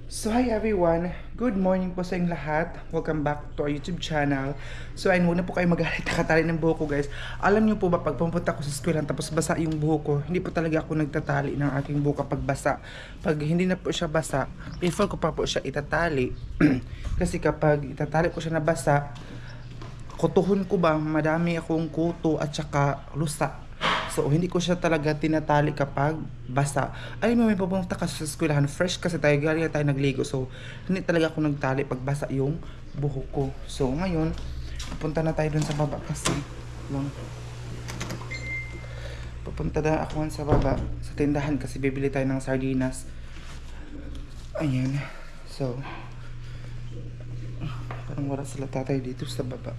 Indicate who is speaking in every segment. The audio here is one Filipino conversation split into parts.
Speaker 1: So hi everyone, good morning po sa inyong lahat. Welcome back to our YouTube channel. So ayun, muna po kayo magalit nakatali ng buhok ko guys. Alam niyo po ba, pag pumunta ko sa eskwelahan tapos basa yung buhok ko, hindi po talaga ako nagtatali ng aking buhok kapag basa. Pag hindi na po siya basa, prefer ko pa po siya itatali. Kasi kapag itatali ko siya na basa, kutuhon ko ba, madami akong kuto at saka lusa. So, hindi ko siya talaga tinatali kapag basa. Ay, may pupunta ka sa eskwelahan. Fresh kasi tayo, galing tayo nagligo. So, hindi talaga ako nagtali pag basa yung buhok ko. So, ngayon, pupunta na tayo dun sa baba kasi lang. Pupunta na ako sa baba sa tindahan kasi bibili tayo ng sardinas. Ayan. So, parang wala sila tatay dito sa baba.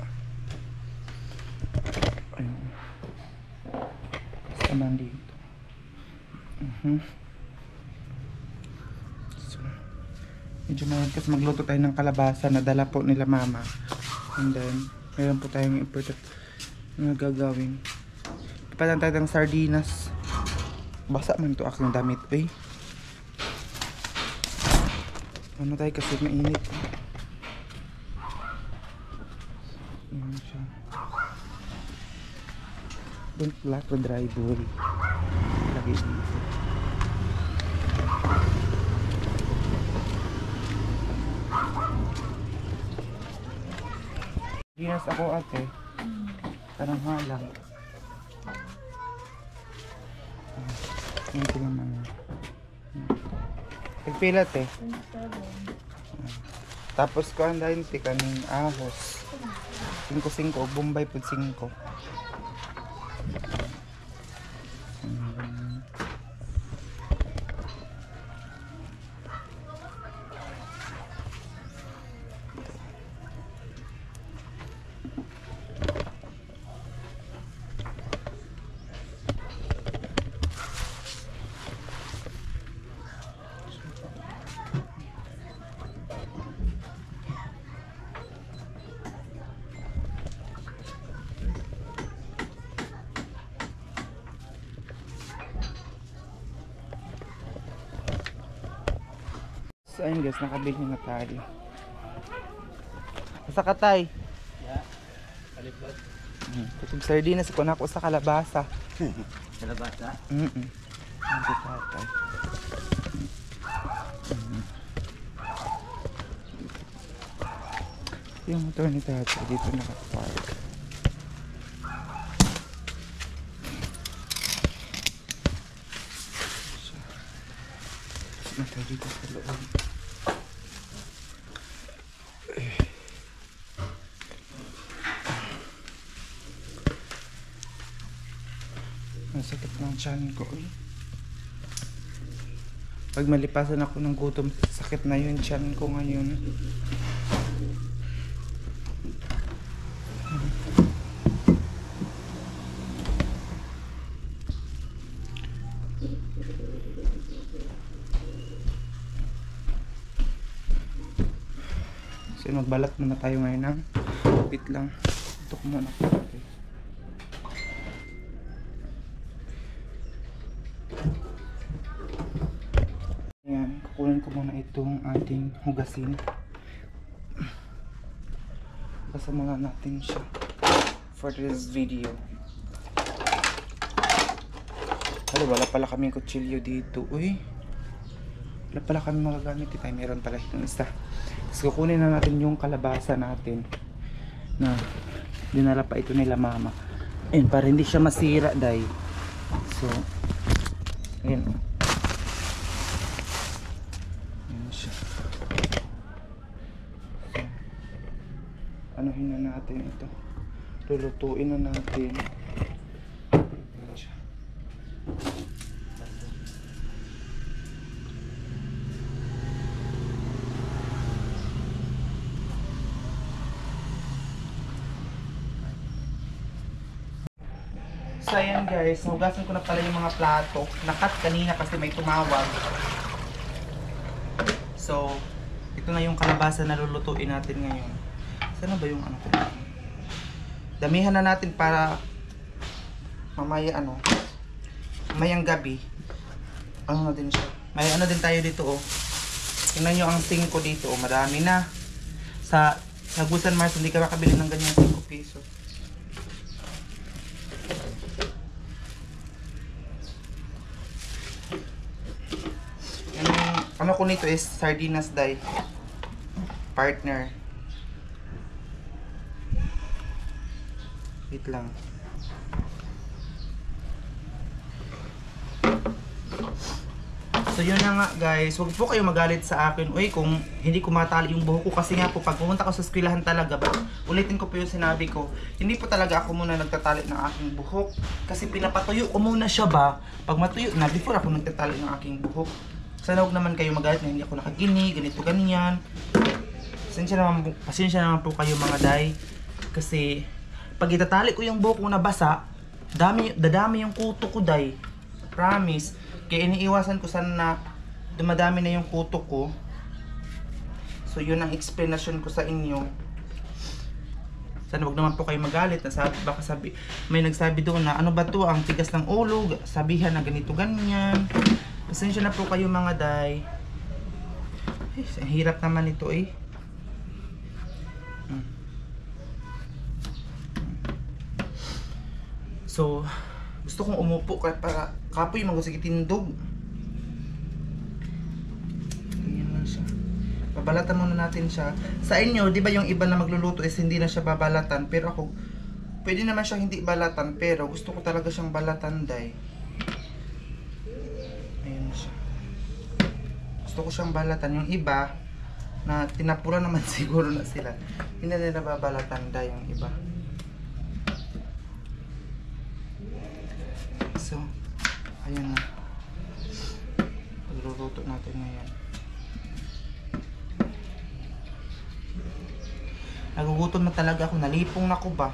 Speaker 1: Ayun. Naman dito. So, medyo mayroon kasi magluto tayo ng kalabasa na dala po nila mama. And then, mayroon po tayong important na gagawin. Papalan tayo ng sardinas. Basa man ito aking damit. Uy. Ano tayo kasi mainit. Ayan siya. Don't black the dry bowl. Lagi dito. Dinas ako ate. Parang halang. Hindi naman. Nagpilat eh. Tapos ko andahin ti kaning ahos. 5-5 o Bombay po 5. So ayun guys, nakabili na tayo. Sa katay.
Speaker 2: Ya, kalipot.
Speaker 1: Kutub sardinas ko na ako sa kalabasa.
Speaker 2: Kalabasa.
Speaker 1: Hindi tatay. Yung motor ni tatay dito nakapark. Nata dito sa loob. Ang sakit ng tiyan ko eh. Pag malipasan ako ng gutom, sakit na yun tiyan ko ngayon. So magbalat muna tayo ngayon ng wait lang. Ito ko muna po. Okay. Ayan, kukunin ko muna itong ating hugasin. Kasama natin siya for this video. Wala pala kaming kutsilyo dito. Uy, wala pala kami magagamit dito. Meron pala itong isa. So kukunin na natin yung kalabasa natin na dinala pa ito nila mama. Ayun, para hindi siya masira dahil. So ayun. Ayun siya. So, anuhin na natin ito. Lulutuin na natin. Ayun siya. So ayan guys, hugasan ko na pala yung mga plato. Nakat kanina kasi may tumawag. So, ito na yung kalabasa na lulutuin natin ngayon. Saan ba yung ano ko? Damihan na natin para mamaya mamayang gabi. Ano na din siya. May ano din tayo dito oh. Tingnan nyo ang 5 dito. Oh, madami na. Sa Gusan Mars, hindi ka makabili ng ganyan 5 piso. Ano ko nito is sardinas dye. Partner. Wait lang. So yun na nga guys, huwag po kayo magalit sa akin. Uy, kung hindi ko matali yung buhok ko kasi nga po pag pumunta ko sa eskwelahan talaga, ulitin ko po yung sinabi ko, hindi po talaga ako muna nagtatali ng aking buhok kasi pinapatuyo ko muna siya ba. Pag matuyo na, before ako nagtatali ng aking buhok. Sana huwag naman kayo magalit na hindi ako nakagini, ganito, ganyan. Pasensya naman po kayo mga day. Kasi pag itatali ko yung buhok ko na basa, dadami yung kuto ko day. Promise. Kaya iniiwasan ko sana na dumadami na yung kuto ko. So yun ang explanation ko sa inyo. Sana wag naman po kayo magalit. Baka may nagsabi doon na ano ba to, ang tigas ng ulo, sabihan na ganito ganyan. Pasensya na po kayo mga day. Ang hirap naman ito eh. So gusto kong umupo para kapoy magusig tindog. Ganyan lang siya. Babalatan muna natin siya. Sa inyo, di ba yung iba na magluluto is hindi na siya babalatan, pero ako pwede naman siya hindi balatan, pero gusto ko talaga siyang balatan day. Ayun siya. Gusto ko siyang balatan. Yung iba na tinapura naman siguro na sila. Hindi na nila babalatan day yung iba. So, ayan na. Pagluluto natin ngayon. Nagugutom na talaga ako. Nalipong na ko ba?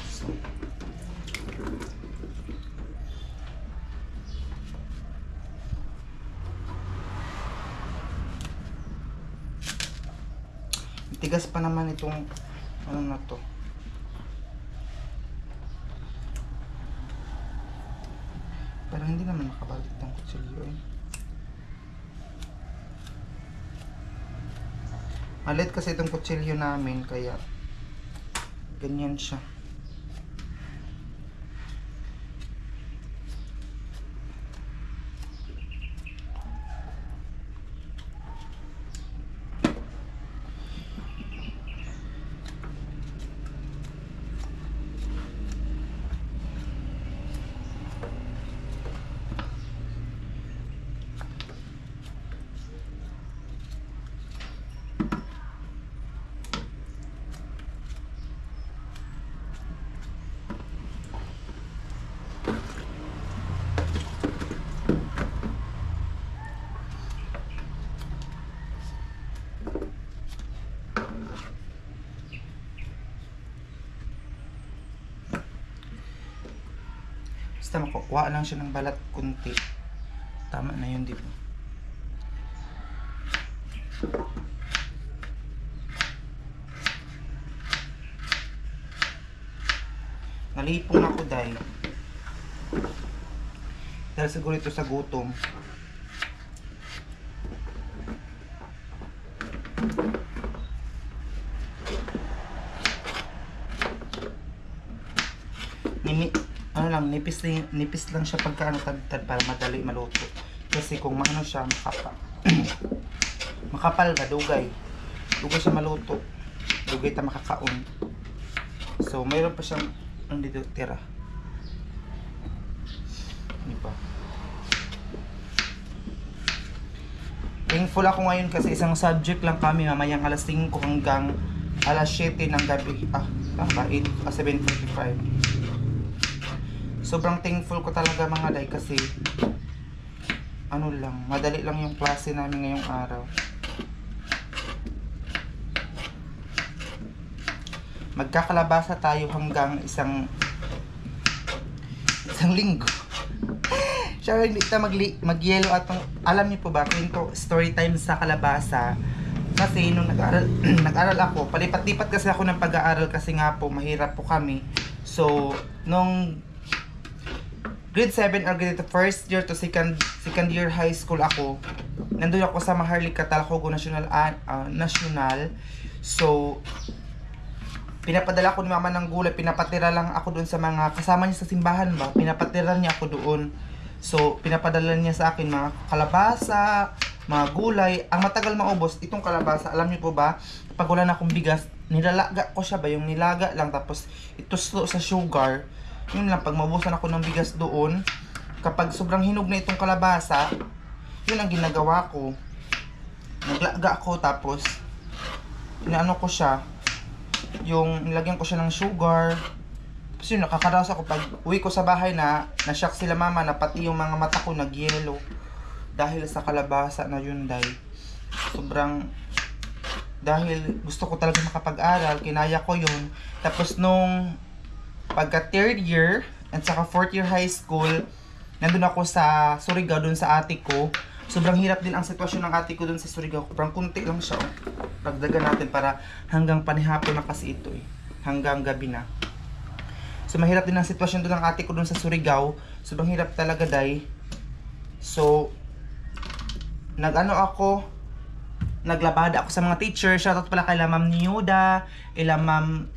Speaker 1: So, tigas pa naman itong ano na to. Parang hindi naman nakabalik ng kutsilyo eh. Malit kasi itong kutsilyo namin kaya ganyan siya. Basta makukuha lang siya ng balat kunti. Tama na yun, di ba? Nalipong ako dahil siguro ito sa gutom. Nipis lang siya pagka ano, tad para madali maluto. Kasi kung maano siya, makapal ba, dugay siya maluto, dugay ta makakaon. So mayroon pa siyang dito tira, di ba? Thankful ako ngayon kasi isang subject lang kami mamayang alas 5 hanggang alas 7 ng gabi. 7:45. Sobrang thankful ko talaga mga day kasi ano lang, madali lang yung klase namin ngayong araw. Magkakalabasa tayo hanggang isang linggo. Siya hindi ta mag-yellow at alam niyo po ba, kwento story time sa kalabasa. Kasi nung nag-aral ako, palipat-lipat kasi ako ng pag-aaral kasi nga po mahirap po kami. So, nung grade 7 or grade first year to second year high school ako. Nandun ako sa Maharlika, Talcogo National. So, pinapadala ko ni mama ng gulay, pinapatira lang ako doon sa mga kasama niya sa simbahan ba, pinapatira niya ako doon. So, pinapadala niya sa akin mga kalabasa, mga gulay. Ang matagal maubos, itong kalabasa, alam niyo po ba, pag wala na akong bigas, nilalaga ko siya ba, yung nilaga lang, tapos ituslo sa sugar. Yun lang, pag maubusan ako ng bigas doon, kapag sobrang hinog na itong kalabasa, yun ang ginagawa ko. Naglaga ko, tapos, inaano ko siya, yung nilagyan ko siya ng sugar. Tapos yun, nakakaraos ako pag uwi ko sa bahay na na-shock sila mama na pati yung mga mata ko nag-yellow dahil sa kalabasa na yun, dahil gusto ko talaga makapag-aral, kinaya ko yun. Tapos nung pagka third year at saka fourth year high school, nandun ako sa Surigao dun sa ate ko. Sobrang hirap din ang sitwasyon ng ate ko dun sa Surigao. Parang kunti lang siya. Pagdagan natin para hanggang panihapon na kasi ito eh. Hanggang gabi na. So mahirap din ang sitwasyon dun ng ate ko dun sa Surigao. Sobrang hirap talaga, day. So, naglabada ako sa mga teacher. Shoutout pala kay Ma'am Niuda, Ma'am,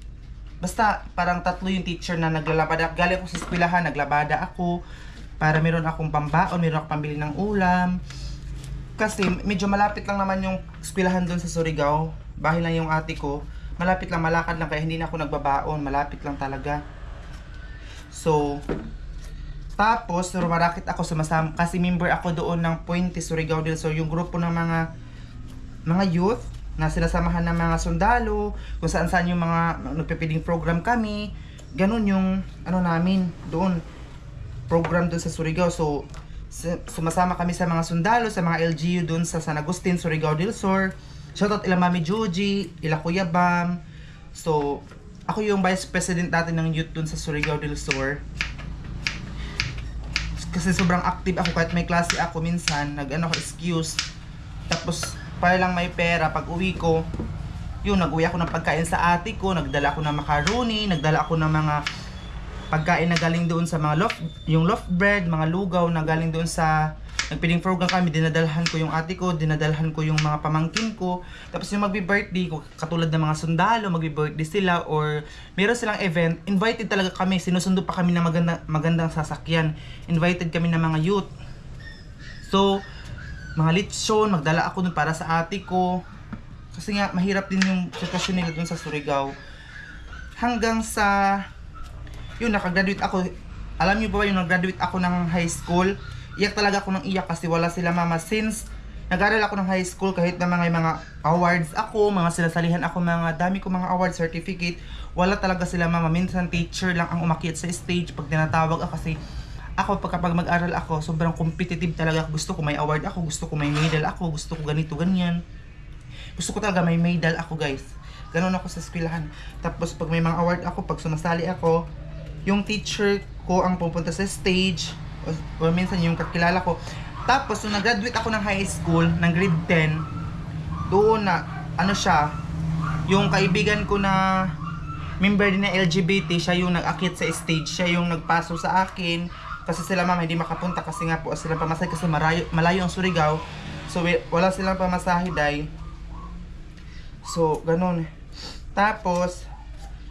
Speaker 1: basta parang tatlo yung teacher na naglalabada. Galing ako sa eskwelahan, naglabada ako para meron akong pambaon, meron akong pambili ng ulam. Kasi medyo malapit lang naman yung eskwelahan doon sa Surigao. Bahay lang yung ate ko. Malapit lang, malakad lang, kaya hindi na ako nagbabaon. Malapit lang talaga. So, tapos rumarakit ako sumasama kasi member ako doon ng Puente Surigao del Sur, yung grupo ng mga youth na sinasamahan ng mga sundalo, kung saan yung mga nagpipiding program kami. Ganun yung namin doon, program doon sa Surigao. So sumasama kami sa mga sundalo, sa mga LGU doon sa San Agustin, Surigao del Sur. Shoutout ila Mami Juji, ila Kuya Bam. So ako yung vice president natin ng youth doon sa Surigao del Sur. Kasi sobrang active ako, kahit may klase ako minsan, ako excuse. Tapos, para lang may pera, pag uwi ko, nag-uwi ako ng pagkain sa ate ko, nagdala ako ng macaroni, nagdala ako ng mga pagkain na galing doon sa mga loaf bread, mga lugaw na galing doon sa nagpiling program kami, dinadalhan ko yung ate ko, dinadalhan ko yung mga pamangkin ko. Tapos yung magbi-birthday ko, katulad ng mga sundalo, magbi-birthday sila or meron silang event, invited talaga kami, sinusundo pa kami ng magandang sasakyan. Invited kami ng mga youth. So, mga lechon, magdala ako dun para sa ate ko. Kasi nga, mahirap din yung sitwasyon nila dun sa Surigao. Hanggang sa, nakagraduate ako. Alam niyo ba yung nag-graduate ako ng high school? Iyak talaga ako ng iyak kasi wala sila mama. Since nag-aral ako ng high school, kahit na mga awards ako, mga sinasalihan ako, mga dami ko mga award certificate, wala talaga sila mama. Minsan teacher lang ang umakyat sa stage pag tinatawag ako, kasi ako kapag mag-aral ako, sobrang competitive talaga. Gusto ko may award ako, gusto ko may medal ako, gusto ko ganito, ganyan. Gusto ko talaga may medal ako, guys. Ganun ako sa eskwelahan. Tapos pag may mga award ako, pag sumasali ako, yung teacher ko ang pupunta sa stage, o minsan yung kakilala ko. Tapos nung nag-graduate ako ng high school, ng grade 10, doon na, yung kaibigan ko na member din ng LGBT, siya yung nag-akit sa stage, siya yung nagpaso sa akin. Kasi sila mama hindi makapunta kasi nga po silang pamasahe kasi malayo ang Surigao. So wala silang pamasahe, day. So ganun. Tapos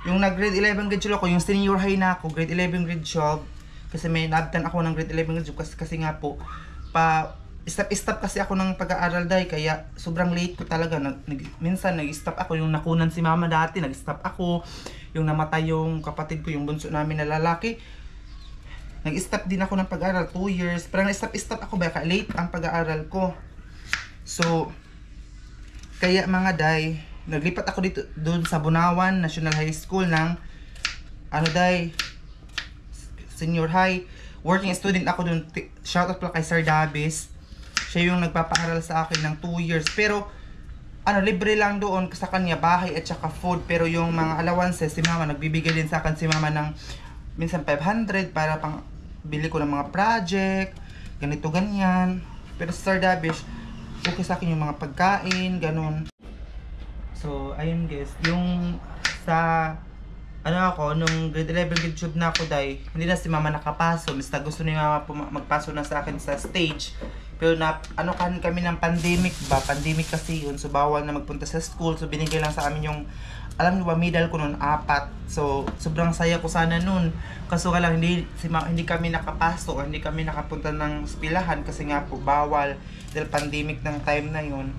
Speaker 1: yung nag-grade 11 grade 12 ako, yung senior high na ako, grade 11 grade 12. Kasi may nabtan ako ng grade 11 grade 12 kasi nga po stop kasi ako ng pag-aaral, day, kaya sobrang late ko talaga. Minsan nag-stop ako, yung nakunan si mama dati, nag-stop ako. Yung namatay yung kapatid ko, yung bunso namin na lalaki, nag-stop din ako ng pag-aaral 2 years. Parang stop ako, baka late ang pag-aaral ko. So kaya mga day, naglipat ako dito doon sa Bunawan National High School ng day, senior high. Working student ako doon. Shoutout pala kay Sir Davis. Siya yung nagpapaaral sa akin ng 2 years. Pero libre lang doon sa kanya, bahay at saka food. Pero yung mga allowances, si mama, nagbibigay din sa akin si mama ng minsan 500 para pang bili ko ng mga project, ganito ganyan. Pero sa Sir Davis, okay sa akin yung mga pagkain, ganun. So ayun guys, yung sa ano ako, nung grade 11 grade 12 na ako day, hindi na si mama nakapaso. Basta gusto ni mama magpaso na sa akin sa stage. Pero ano kami ng pandemic ba? Pandemic kasi yun. So bawal na magpunta sa school. So binigay lang sa amin yung, alam niyo ba, medal ko noon 4. So sobrang saya ko sana noon. Kaso nga lang hindi kami nakapasok, hindi kami nakapunta ng eskwelahan kasi nga po bawal dahil pandemic ng time na yun.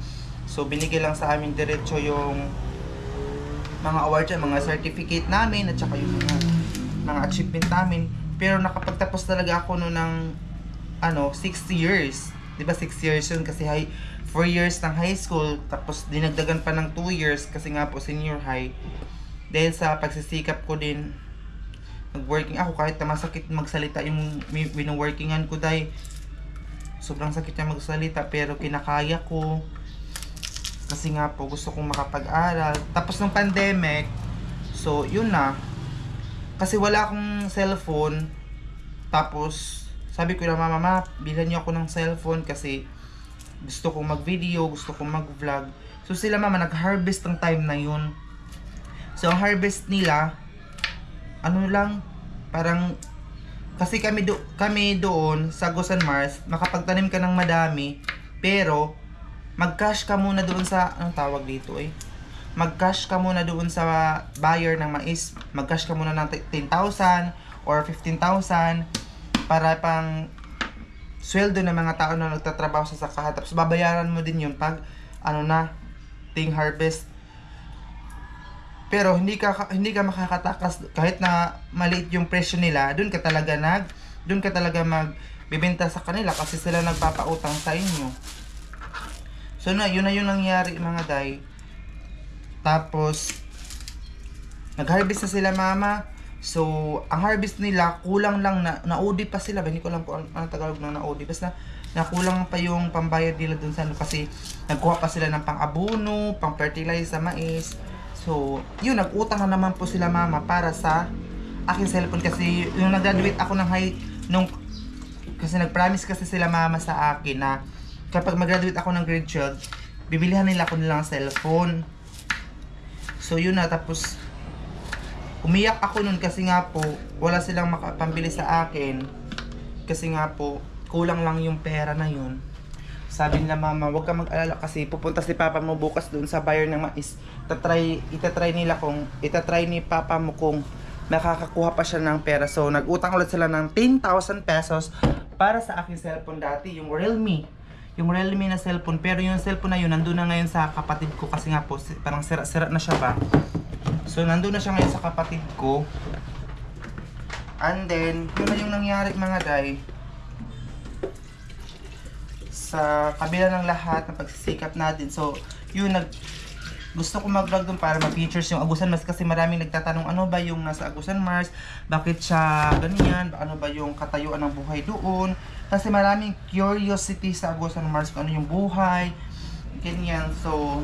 Speaker 1: So binigay lang sa amin diretso yung mga awards, mga certificate namin at saka yung mga achievement namin. Pero nakapagtapos talaga ako noon ng 6 years. 'Di ba 6 years yun kasi 4 years ng high school tapos dinagdagan pa ng 2 years kasi nga po senior high. Dahil sa pagsisikap ko din nag-working ako kahit na masakit magsalita yung wino-workingan ko dahil sobrang sakit niya magsalita pero kinakaya ko. Kasi nga po, gusto kong makapag-aral. Tapos ng pandemic, so yun na. Kasi wala akong cellphone. Tapos, sabi ko na mama, bilhan niyo ako ng cellphone kasi gusto kong mag-video, gusto kong mag-vlog. So sila mama, nag-harvest ng time na yun. So ang harvest nila, parang, kasi kami doon sa Agusan Mars, makapagtanim ka ng madami, pero, mag-cash ka muna doon sa, anong tawag dito mag-cash ka muna doon sa buyer ng mais. Mag-cash ka muna ng 10,000 or 15,000 para pang sweldo ng mga tao na nagtatrabaho sa sakahan. Tapos babayaran mo din yun pag ting harvest. Pero hindi ka makakatakas kahit na maliit yung presyo nila. Doon ka talaga magbibenta sa kanila kasi sila nagpapautang sa inyo. So yun na yung nangyari mga day. Tapos nag-harvest na sila mama. So ang harvest nila kulang lang na naudi pa sila. Hindi ko alam kung ano Tagalog na naudi. Basta nakulang pa yung pambayad nila dun sa kasi nagkuha pa sila ng pang-abono, pang-fertilize sa mais. So yun, nag-utang na naman po sila mama para sa aking cellphone kasi yung nag-graduate ako ng kasi nag-promise kasi sila mama sa akin na kapag mag-graduate ako ng grade 12, bibilihan nila ako nilang cellphone. So yun na, tapos umiyak ako nun kasi nga po wala silang makapambili sa akin. Kasi nga po kulang lang yung pera na yun. Sabi nila mama, huwag ka mag-alala kasi pupunta si papa mo bukas doon sa buyer ng mais. Itatry ni papa mo kung makakakuha pa siya ng pera. So nag-utang ulit sila ng 10,000 pesos para sa aking cellphone dati, yung Realme na cellphone. Pero yung cellphone na yun nandun na ngayon sa kapatid ko kasi nga po parang sira na siya ba. So nandun na siya ngayon sa kapatid ko. And then yun na yung nangyari mga day. Sa kabila ng lahat ng pagsisikap natin, so yun, gusto ko mag-vlog dun para ma-features yung Agusan Mars kasi maraming nagtatanong ano ba yung nasa Agusan Mars, bakit siya ganyan, ano ba yung katayuan ng buhay doon, kasi maraming curiosity sa Agusan Mars kung ano yung buhay, ganyan. So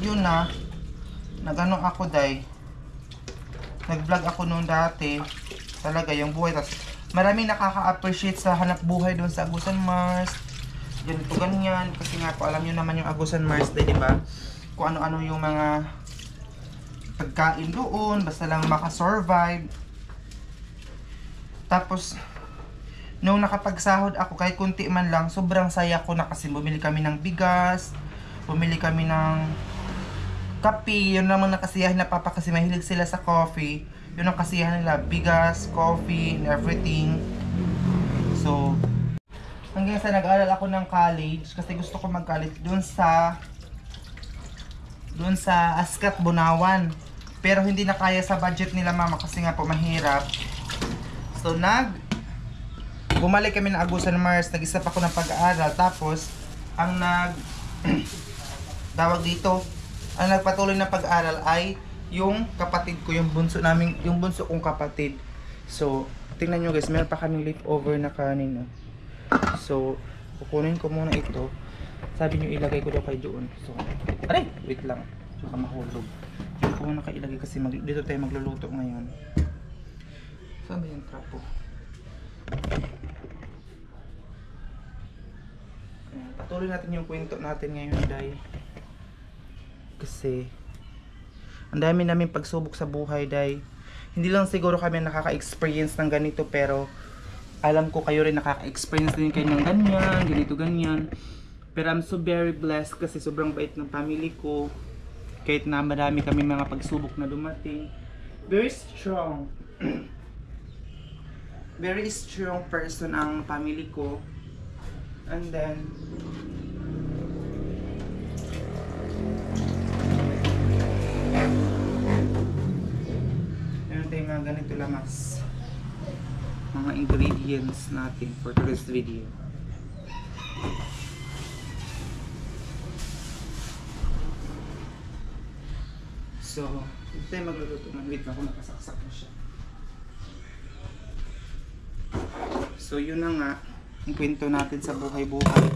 Speaker 1: yun na, nag-ano ako day, nag-vlog ako noon dati, talaga yung buhay, tas maraming nakaka-appreciate sa hanap buhay doon sa Agusan Mars. Ganito ganyan kasi nga po alam niyo naman yung Agusan Mars, di ba? Kung ano-ano yung mga pagkain doon, basta lang maka-survive. Tapos nung nakapagsahod ako kahit kunti man lang, sobrang saya ko na kasi bumili kami ng bigas, bumili kami ng kape. Yun naman nakasiyahin na papa kasi mahilig sila sa coffee. Yun ang kasiyahan nila, bigas, coffee, and everything. So hanggang sa nag-aaral ako ng college kasi gusto ko mag-college doon sa Ascat, Bunawan. Pero hindi na kaya sa budget nila mama kasi nga po mahirap. So bumalik kami ng Agusan Mars, nag-isa pa ako ng pag-aaral. Tapos ang ang nagpatuloy na pag-aaral ay yung kapatid ko, yung bunso kong kapatid. So tingnan nyo guys, meron pa kaming leftover na kanin. So kukunin ko muna ito. Sabi nyo ilagay ko daw kay doon. So wait lang, baka mahulog. Hindi ko muna ilagay kasi dito tayo magluluto ngayon. Saan ba yung trapo? Patuloy natin yung kwento natin ngayon, day. Kasi Ang dami namin pagsubok sa buhay, day. Hindi lang siguro kami nakaka-experience ng ganito, pero alam ko kayo rin nakaka-experience din kayo ng ganyan, ganito, ganyan. Pero I'm so very blessed kasi sobrang bait ng family ko. Kahit na marami kami mga pagsubok na dumating. Very strong. Very strong person ang family ko. And then meron tayong mga ganito lamas, mga ingredients natin for today's video. So, ito tayo magluluto ng wait na kung nakasaksak na siya. So, yun na nga ang kwento natin sa buhay-buhay,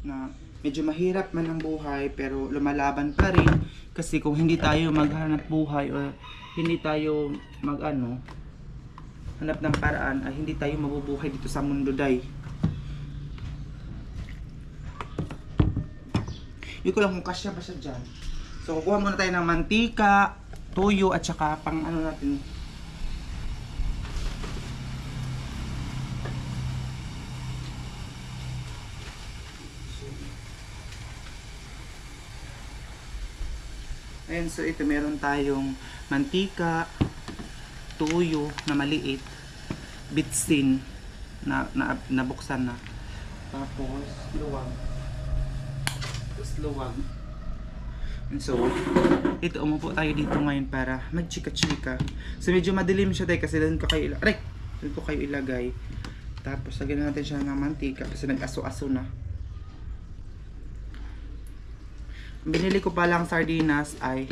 Speaker 1: na medyo mahirap man ang buhay pero lumalaban pa rin, kasi kung hindi tayo maghanap buhay o hindi tayo hanap ng paraan, ay hindi tayo mabubuhay dito sa mundo, day. Yun ko lang kung kasya ba siya dyan. So, kukuha muna tayo ng mantika, toyo, at saka pang ano natin. Ayan, so ito meron tayong mantika, tuyo na maliit, bitsin na nabuksan na. Tapos luwag. And so, ito, umupo tayo dito ngayon para magchika-chika. So medyo madilim siya tayo kasi doon ko kayo ilagay. Tapos lagyan natin siya ng mantika kasi nag-aso-aso na. Binili ko palang sardinas ay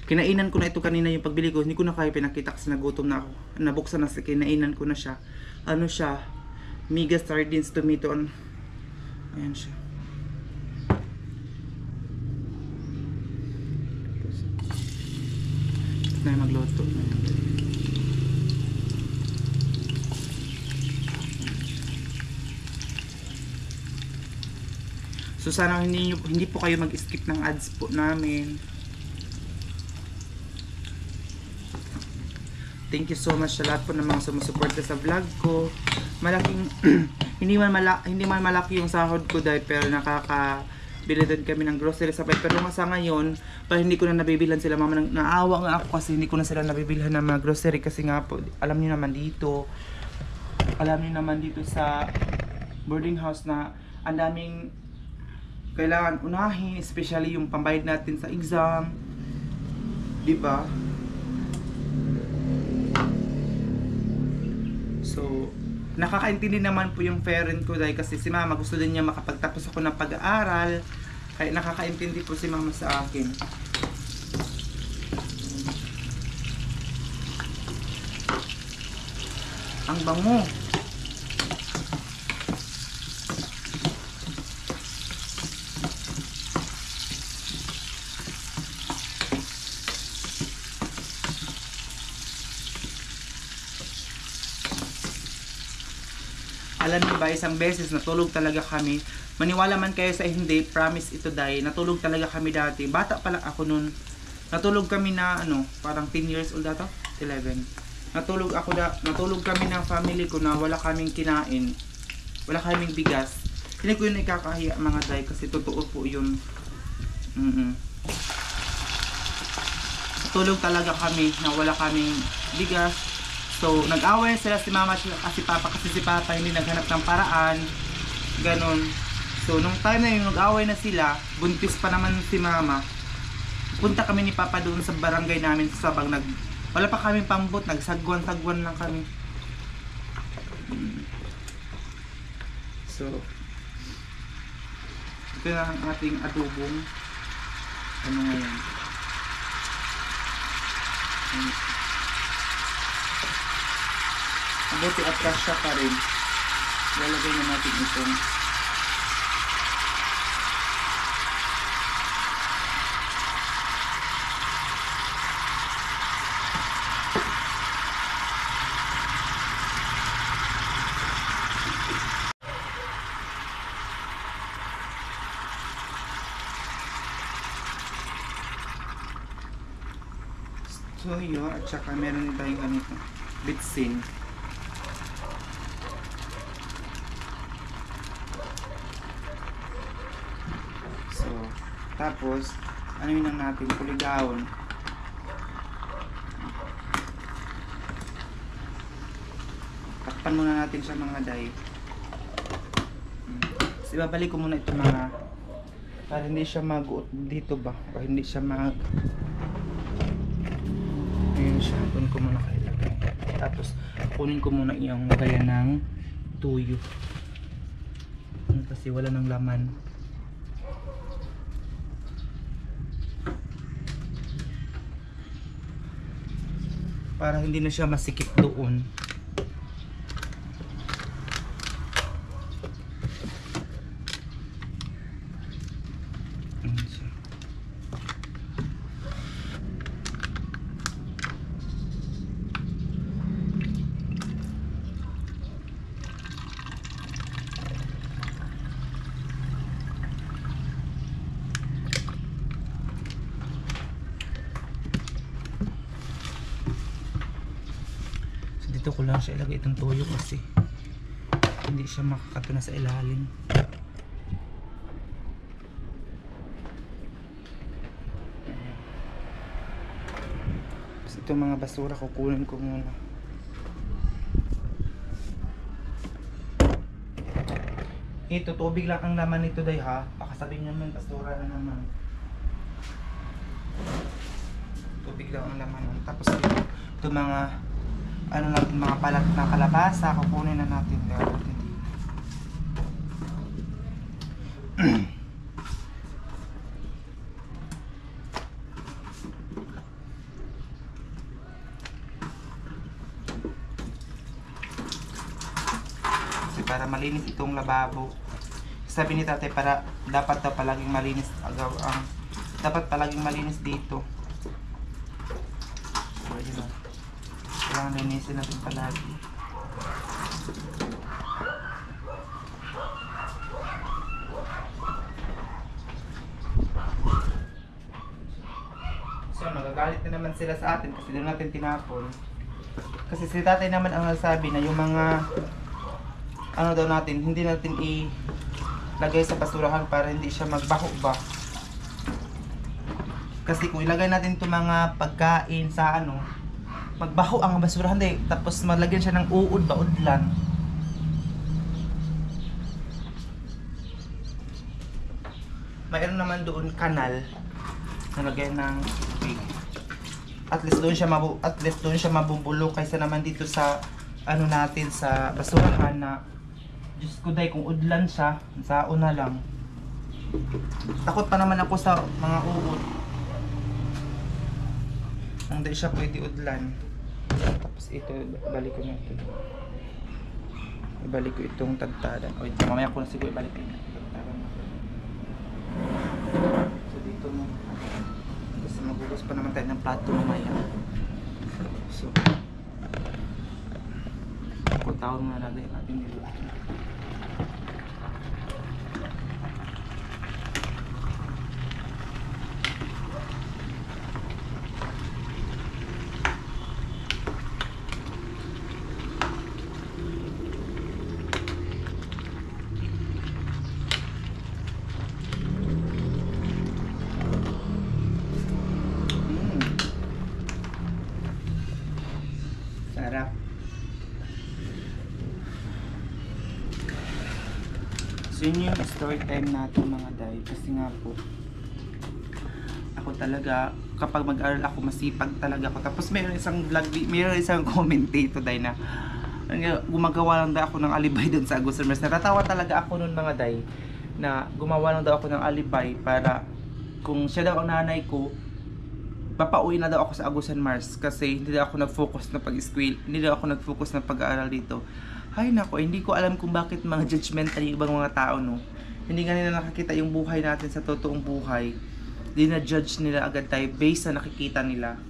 Speaker 1: kinainan ko na ito kanina yung pagbili ko. Hindi ko na kayo pinakita kasi nagutom na ako. Nabuksan na, kinainan ko na siya. Ano siya? Mega sardines tomato. Ayan siya. Na magluto. So sana hindi po kayo mag-skip ng ads po namin. Thank you so much sa lahat po ng mga sumusuporta sa vlog ko. Malaking hindi man malaki yung sahod ko dahil, pero nakakabili din kami ng grocery supply. Pero sa ngayon, pa hindi ko na nabibilhan sila, mama, naawa nga ako kasi hindi ko na sila nabibilhan ng mga grocery kasi nga po, alam niyo naman dito sa boarding house na ang daming kailangan unahin, especially yung pambayad natin sa exam, di ba? So, nakakaintindi naman po yung parent ko dahil kasi si mama gusto din niya makapagtapos ako ng pag-aaral, kaya nakakaintindi po si mama sa akin. Ang bango. Alam niyo ba, isang beses natulog talaga kami. Maniwala man kayo sa hindi, promise ito dahil natulog talaga kami dati. Bata pa lang ako noon. Natulog kami na parang 10 years old ata, 11. Natulog kami ng family ko na wala kaming kinain. Wala kaming bigas. Hindi ko yun ikakahiya mga day kasi totoo po yun. Natulog talaga kami na wala kaming bigas. So, nag-away sila si mama at si papa kasi si papa hindi naghanap ng paraan. Ganon. So, nung time na yun, nag-away na sila, buntis pa naman si mama. Punta kami ni papa doon sa barangay namin sa Sabang. Wala pa kaming pambot, nagsagwan-sagwan lang kami. So, ito na ang ating adobong. Ano ngayon? Buti at kasya pa rin. Lalagay na natin itong toyo at saka meron din tayong ganito, bitsin. So, tapos, ano yun lang natin, puligawon. Takpan muna natin siya mga day. Tapos ibabalik ko muna ito mga, para hindi siya mag-uot dito ba, o hindi siya mag, ayun siya, doon ko muna kailagay. Tapos, kunin ko muna yung lagayan ng tuyo. Kasi wala ng laman. Para hindi na siya masikip doon. Ayan siya. Dito ko lang siya ilagay itong toyo kasi hindi siya makakato na sa ilalim. Tapos itong mga basura kukunin ko muna. Ito tubig lang ang laman nito day ha. Baka sabihin nyo naman basura na naman. Tubig lang ang laman. Tapos ito mga ano natin, mga balat na kalabasa, kukunin na natin. Kasi para malinis itong lababo. Sabi ni tatay, para dapat daw palaging malinis dapat palaging malinis dito. So, yun. Kailangan linisin natin palagi. So, magagalit na naman sila sa atin kasi doon natin tinapon. Kasi si tatay naman ang nagsabi na yung mga ano daw natin, hindi natin ilagay sa basurahan para hindi siya magbaho ba. Kasi kung ilagay natin itong mga pagkain sa ano, magbaho ang basurahan day, tapos malagyan siya ng uod ba, udlan. Mayroon naman doon kanal na lagyan ng tubig. At least doon siya mabubulok kaysa naman dito sa ano natin sa basurahan na Diyos ko day, kung udlan siya, sa una lang. Takot pa naman ako sa mga uod. Hindi siya pwede udlan. Tapos ito, balik ko na ito. Ibalik ko itong tagtadan. O ito, mamaya ko na siguro ibalik ko yung tagtadan. So dito mo. Kasi magugas pa naman tayo ng plato mamaya. So, ako tawag na natin yung ating niluto. Sarap. So yun yung story time natin mga day. Kasi nga po, ako talaga, kapag mag-aral ako, masipag talaga ako. Tapos mayroon isang vlog, mayroon isang comment dito day na gumagawa lang daw ako ng alibay dun sa Agusan Mars. Natatawa talaga ako nun mga day na gumawa lang daw ako ng alibay para kung siya daw ang nanay ko, papauwi na daw ako sa Agusan Mars kasi hindi daw ako nag-focus na pag-school, hindi daw ako nag-focus na pag-aaral dito. Ay nako, hindi ko alam kung bakit mga judgmental yung ibang mga tao, no. Hindi nga nila nakakita yung buhay natin sa totoong buhay. Hindi na judge nila agad tayo based sa nakikita nila.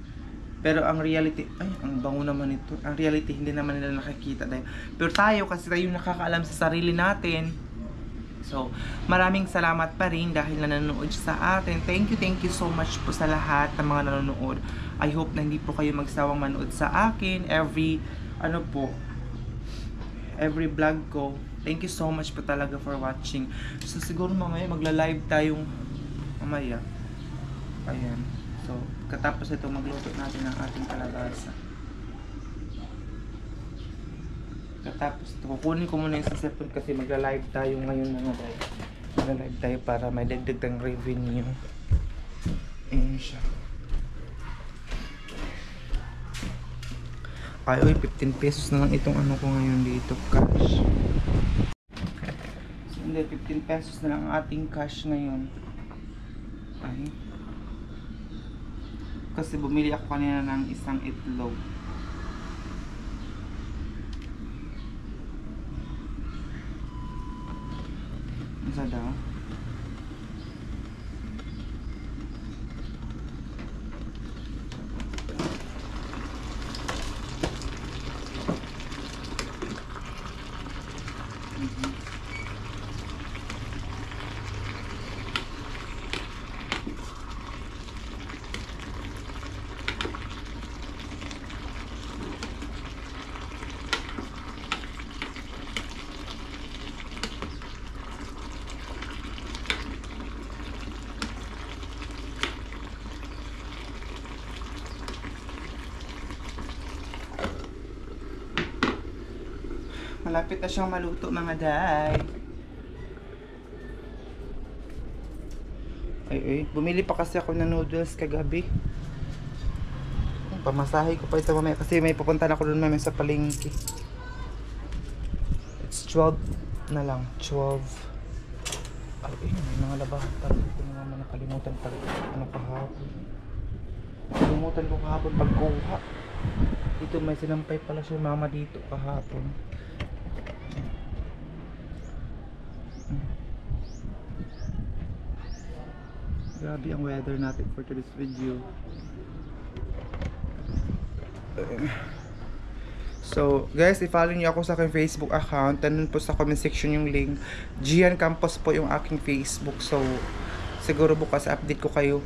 Speaker 1: Pero ang reality, ay, ang bango naman ito. Ang reality, hindi naman nila nakikita tayo. Pero tayo, kasi tayo nakakaalam sa sarili natin. So, maraming salamat pa rin dahil nanonood sa atin. Thank you so much po sa lahat ng mga nanonood. I hope na hindi po kayo magsawang manood sa akin every vlog ko. Thank you so much po talaga for watching. So, siguro mamaya magla-live tayong mamaya. Ayan. So, katapos ito magluto natin ng ating kalabasa. Katapos ito, kukunin ko muna yung sa cellphone kasi magla-live tayo ngayon mga guys. Magla-live tayo para may dagdag ng revenue. Ayan siya. Ay, 15 pesos na lang itong ano ko ngayon dito, cash. So, hindi, 15 pesos na lang ang ating cash ngayon. Ay. Kasi bumili ako kanina ng isang itlog. Isa daw. Malapit na siyang maluto mga day. Ay, bumili pa kasi ako ng noodles kagabi. Pamasahe ko pa ito mamaya kasi may pupunta na ako doon mamaya sa palengke. It's 12 na lang. 12. Ay, may mga labahan pa rin. Ito naman nakalimutan pa rin. Ano kahapon. Nakalimutan ko kahapon pagkuha. Dito may sinampay pala siya mama dito kahapon. Grabe ang weather natin for today's video. So, guys, i-follow niyo ako sa aking Facebook account. Nandun po sa comment section yung link. Gian Campos po yung aking Facebook. So, siguro bukas update ko kayo.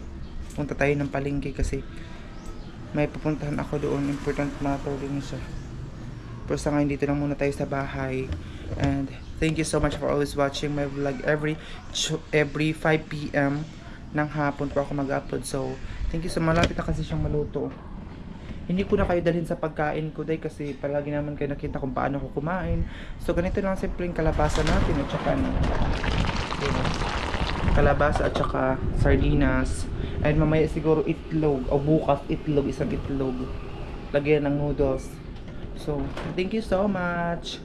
Speaker 1: Punta tayo ng palengke kasi may pupuntahan ako doon. Important matter din siya. Pero sa ngayon, dito lang muna tayo sa bahay. And thank you so much for always watching my vlog every 5 PM ng hapon po ako mag-upload. So, thank you so much. Malapit na kasi siyang maluto. Hindi ko na kayo dalhin sa pagkain ko dahil kasi palagi naman kayo nakita kung paano ako kumain. So, ganito lang simpleng kalabasa natin at saka kalabasa at saka sardinas. And mamaya siguro itlog o bukas itlog, isang itlog. Lagyan ng noodles. So, thank you so much.